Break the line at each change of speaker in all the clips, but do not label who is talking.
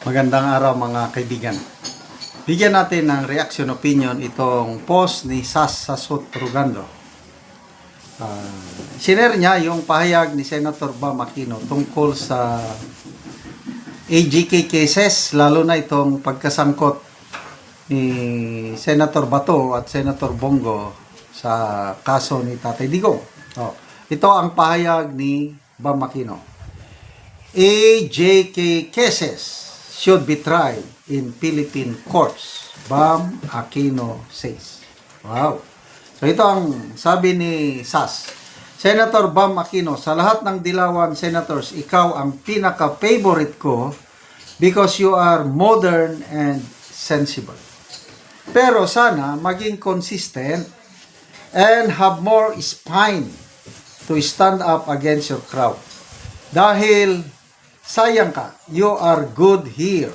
Magandang araw mga kaibigan. Bigyan natin ng reaction opinion itong post ni Sas Sasot Rugando. Sinare niya yung pahayag ni Senator Bam Aquino tungkol sa AGK cases, lalo na itong pagkasangkot ni Senator Bato at Senator Bongo sa kaso ni Tatay Digong. Ito ang pahayag ni Bam Aquino. AJK cases should be tried in Philippine courts, Bam Aquino says. Wow. So ito ang sabi ni Sas. Senator Bam Aquino, sa lahat ng Dilawan senators, ikaw ang pinaka-favorite ko because you are modern and sensible. Pero sana maging consistent and have more spine to stand up against your crowd. Dahil sayang ka, you are good here.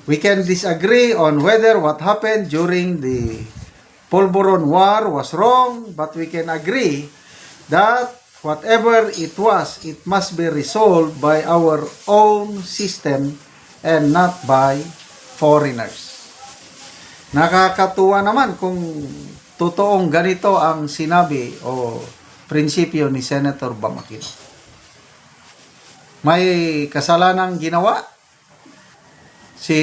We can disagree on whether what happened during the Polvoron War was wrong, but we can agree that whatever it was, it must be resolved by our own system and not by foreigners. Nakakatuwa naman kung totoong ganito ang sinabi o prinsipyo ni Senator Bam Aquino. May kasalanang ginawa si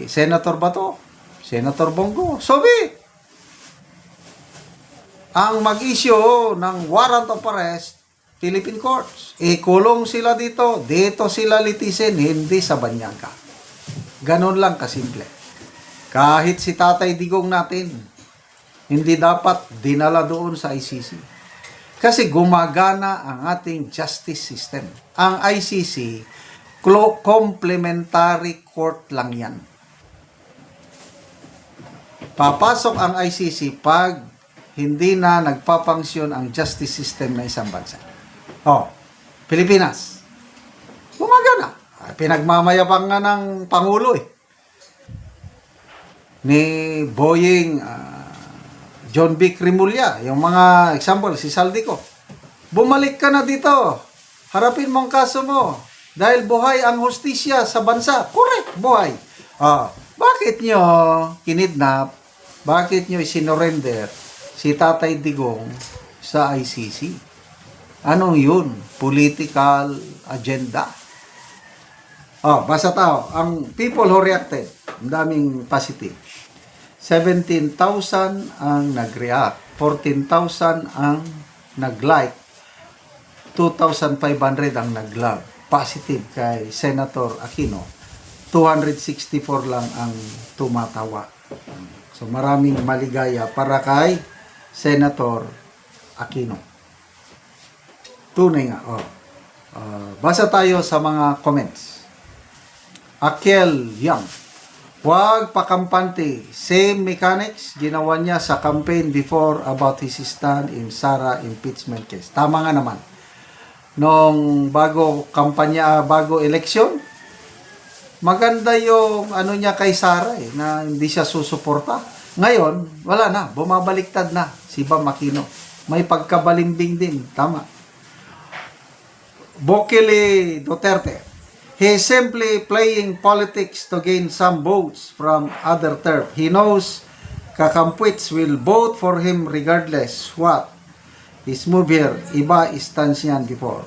Senator Bato, Senator Bongo, so be it. Ang mag-issue ng warrant of arrest, Philippine courts. Ikulong sila dito sila litisin, hindi sa Banyangka. Ganon lang kasimple. Kahit si Tatay Digong natin, hindi dapat dinala doon sa ICC. Kasi gumagana ang ating justice system. Ang ICC, complementary court lang yan. Papasok ang ICC pag hindi na nagpapangsyon ang justice system ng isang bansa. Pilipinas. Gumagana. Pinagmamayabang nga ng Pangulo ni Boying John B. Cremulya, yung mga example, si Saldico. Bumalik ka na dito. Harapin mo ang kaso mo. Dahil buhay ang hustisya sa bansa. Correct, buhay. Bakit nyo kinidnap? Bakit nyo isinorender si Tatay Digong sa ICC? Anong yun? Political agenda. Basta tao. Ang people who reacted, ang daming positive. 17,000 ang nag-react, 14,000 ang nag-like, 2,500 ang nag-love. Positive kay Senator Aquino, 264 lang ang tumatawa. So maraming maligaya para kay Senator Aquino. Tunay nga. Basa tayo sa mga comments. Akel Young, huwag pakampante. Same mechanics ginawa niya sa campaign before about his stand in Sara impeachment case. Tama nga naman. Nung bago kampanya, bago eleksyon, maganda yung ano niya kay Sara na hindi siya susuporta. Ngayon, wala na. Bumabaliktad na si Bam Aquino. May pagkabalimbing din. Tama. Bokele Duterte. He is simply playing politics to gain some votes from other turf. He knows kakampuits will vote for him regardless what his move here. Iba stance yan before.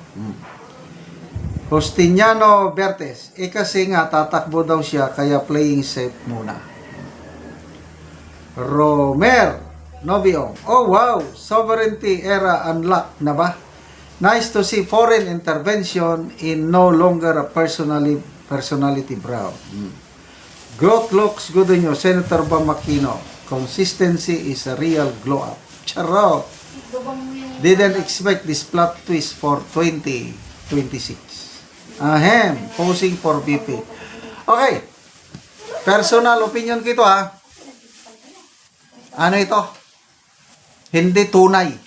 Justiniano Bertes. Kasi nga tatakbo daw siya kaya playing safe muna. Romer Noviong. Oh wow, sovereignty era unlocked na ba? Nice to see foreign intervention in no longer a personality brow. Growth looks good on you, Senator Bam Aquino. Consistency is a real glow up. Charot. Didn't expect this plot twist for 2026. Posing for VP. Okay. Personal opinion ko ito Ano ito? Hindi tunay.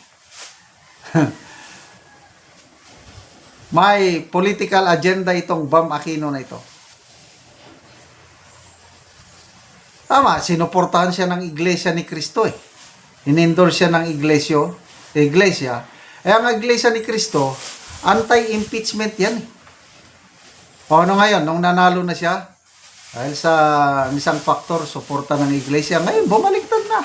May political agenda itong Bam Aquino na ito. Tama, sinuportahan siya ng Iglesia ni Cristo In-endorse siya ng iglesia. Ang Iglesia ni Cristo, anti-impeachment yan. O ano ngayon, nung nanalo na siya, Dahil sa isang faktor, suporta ng iglesia. Ngayon, bumaliktad na.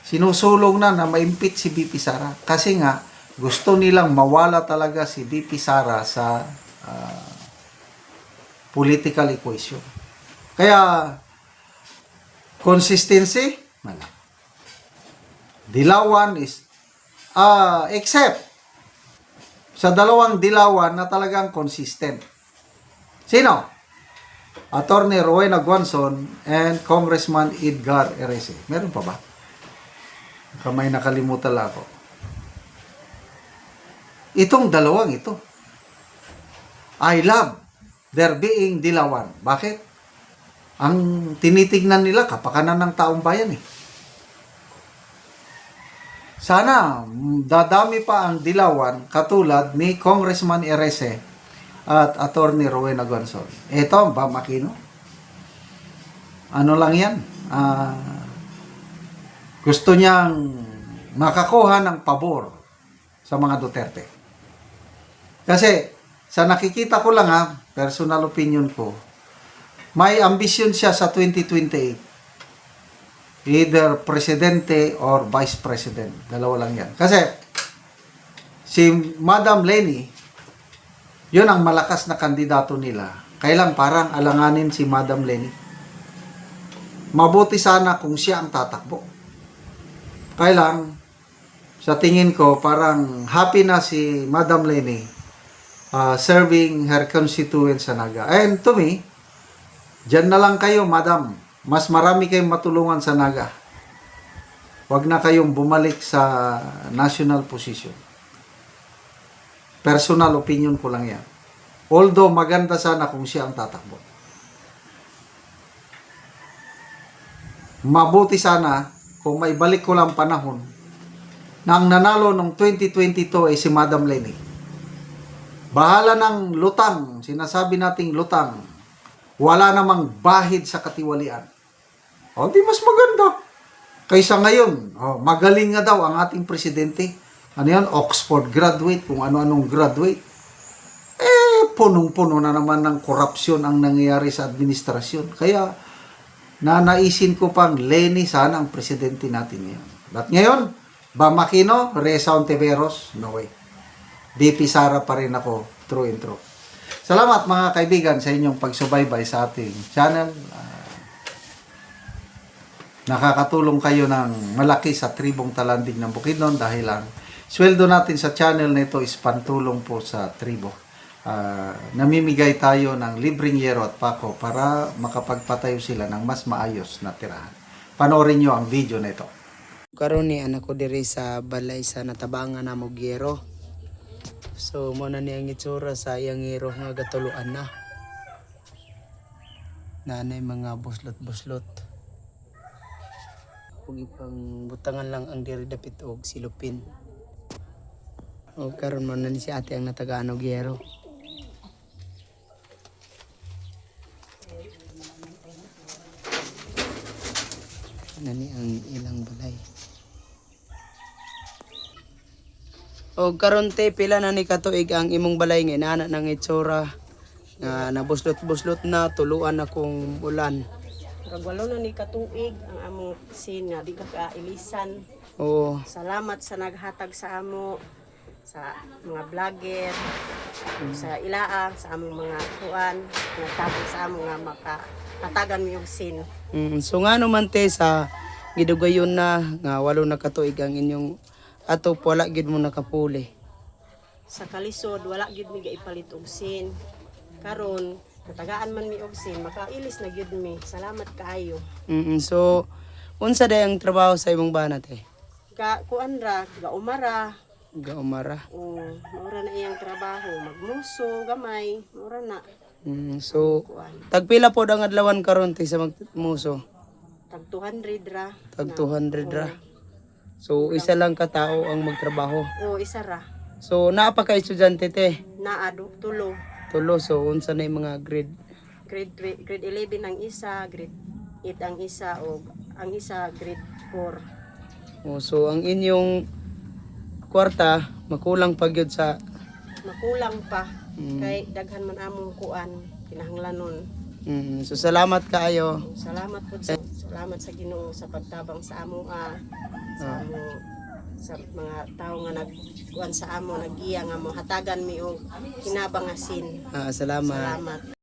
Sinusulong na ma-impeach si BP Sara. Kasi nga, gusto nilang mawala talaga si BP Sara sa political equation. Kaya, consistency, wala. Dilawan is, except sa dalawang dilawan na talagang consistent. Sino? Attorney Rowena Guanzon and Congressman Edgar Erese. Meron pa ba? Kamay nakalimutan lang ako. Itong dalawang ito. I love their being dilawan. Bakit? Ang tinitignan nila kapakanan ng taong bayan eh. Sana dadami pa ang dilawan katulad ni Congressman Erese at Attorney Rowena Guanzon. Ito, Bam Aquino. Ano lang yan? Gusto niyang makakuha ng pabor sa mga Duterte. Kasi, sa nakikita ko lang personal opinion ko, may ambisyon siya sa 2028. Either presidente or vice president. Dalawa lang yan. Kasi, si Madam Leni, yun ang malakas na kandidato nila. Kailang parang alanganin si Madam Leni. Mabuti sana kung siya ang tatakbo. Kailang, sa tingin ko, parang happy na si Madam Leni serving her constituents sa Naga. And to me, dyan na lang kayo, Madam. Mas marami kayong matulungan sa Naga. Huwag na kayong bumalik sa national position. Personal opinion ko lang yan. Although maganda sana kung siya ang tatakbo. Mabuti sana kung may balik ko lang panahon na ang nanalo ng 2022 ay si Madam Leni. Bahala ng lutang, sinasabi nating lutang, wala namang bahid sa katiwalian. O, di mas maganda. Kaysa ngayon, magaling nga daw ang ating presidente. Ano yan? Oxford graduate, kung ano-anong graduate. Punong-puno na naman ng korupsyon ang nangyayari sa administrasyon. Kaya, nanaisin ko pang Leni sana ang presidente natin ngayon. But ngayon, Bam Aquino, Reza Ontiveros, no way. BP Sara pa rin ako, true and true. Salamat mga kaibigan sa inyong pagsubaybay sa ating channel. Nakakatulong kayo ng malaki sa tribong Talandig ng Bukidnon dahil ang sweldo natin sa channel nito is pantulong po sa tribo. Namimigay tayo ng libreng yero at pako para makapagpatayo sila ng mas maayos na tirahan. Panoorin nyo ang video na ito.
Karon ni anak ko diri sa balay sa natabangan na mo giyero. So mo na niyang itsura sa iyang ngiro nga gatuluan na. Nanay mga buslot-buslot. Ug ipang butangan lang ang diri dapit og silupin. O karon mo na ni si ate ang natagaan og giyero. Nani ang ilang balay. O karon te pila na ni katuig ang imong balay nga inana nang itsura nga nabuslot-buslot na tuluan akong ulan.
Kagwalo na ni katuig ang among sin nga di ka kailisan.
Oo.
Salamat sa naghatag sa amo sa mga vlogger, sa ilaa, sa among mga kuan, nagtabog sa amo nga makahatagan mi og sin.
So nga naman te sa gidugayon na nga walo na katuig ang inyong ato wala gid mo nakapuli.
Sa kalisod wala gyud mi gaipalit og sin. Karon natagaan man mi og sin, makailis na gyud mi. Salamat kaayo.
So unsa day ang trabaho sa imong bana te?
Kuan ra, gaumara.
Gaumara.
Mura na iyang trabaho, magmuso, gamay, mura na.
So
Kuan.
tagpila pod ang adlawan karon te sa magmuso?
Tag 200 ra.
Tag 200 ra. So isa lang ka tao ang magtrabaho.
O isa ra.
So naa pa ka estudyante te?
Naado tulo.
Tulo, so unsa na yung mga grade?
Grade 11 ang isa, grade 8 ang isa o ang isa grade 4.
So ang inyong kwarta makulang pa gyud sa
Makulang pa kay daghan man among kuan kinahanglanon.
So salamat kaayo.
Salamat po salamat sa Ginoo sa pagtabang sa amo sa amo sa mga tao nga nagkuan sa amo nagiya nga mo hatagan mi og kinabang asin.
Salamat.
Salamat.